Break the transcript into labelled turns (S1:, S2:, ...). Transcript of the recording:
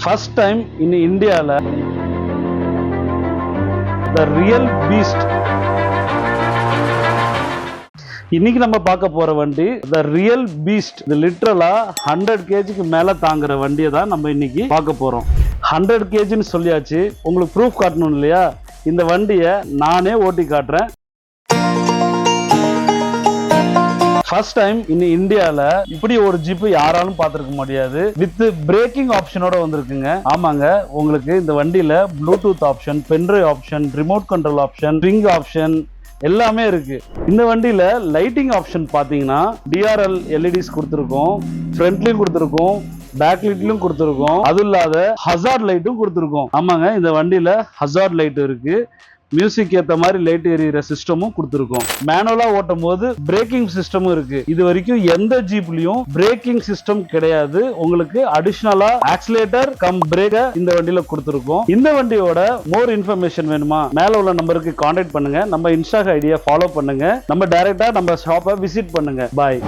S1: First time in India, the real beast. இன்னைக்கு நம்ம பார்க்க போற வண்டி the real beast. இது லிட்டரலா 100 kgக்கு மேல தாங்குற வண்டியை தான் நம்ம இன்னைக்கு பார்க்க போறோம். 100 kgன்னு சொல்லியாச்சு, உங்களுக்கு ப்ரூஃப் காட்டணும் இல்லையா? இந்த வண்டியை நானே ஓட்டி காட்டுறேன். ஃபர்ஸ்ட் டைம் இன் இந்தியால இப்படி ஒரு ஜீப் யாராலும் பார்த்திருக்க முடியாது. வித் பிரேக்கிங் ஆப்ஷனோட வந்திருக்குங்க. ஆமாங்க, உங்களுக்கு இந்த வண்டியில Bluetooth option, pendrive option, remote control option, spring option எல்லாமே இருக்கு. இந்த வண்டியில லைட்டிங் ஆப்ஷன் பாத்தீங்கன்னா டிஆர்எல் எல்இடிஸ் கொடுத்துருக்கோம், ஃப்ரண்ட்லயும் கொடுத்துருக்கோம், பேக் லைட்லயும் கொடுத்துருக்கோம். அது இல்லாத ஹசார்ட் லைட்டும் கொடுத்துருக்கோம். ஆமாங்க, இந்த வண்டியில ஹசார்ட் லைட் இருக்கு. மியூசிக் ஏத்த மாதிரி லைட் எரியிற சிஸ்டமும் கொடுத்துருக்கோம். மேனுவலா ஓட்டும் போது பிரேக்கிங் சிஸ்டமும் இருக்கு. இது வரைக்கும் எந்த ஜீப்லயும் பிரேக்கிங் சிஸ்டம் கிடையாது. உங்களுக்கு அடிஷனலா ஆக்சிலேட்டர் கம் பிரேக்க இந்த வண்டியில கொடுத்துருக்கோம். இந்த வண்டியோட மோர் இன்ஃபர்மேஷன் வேணுமா? மேல உள்ள நம்பருக்கு கான்டாக்ட் பண்ணுங்க. நம்ம இன்ஸ்டா ஐடியா ஃபாலோ பண்ணுங்க. நம்ம டைரக்டா நம்ம ஷாப்பை விசிட் பண்ணுங்க. பாய்.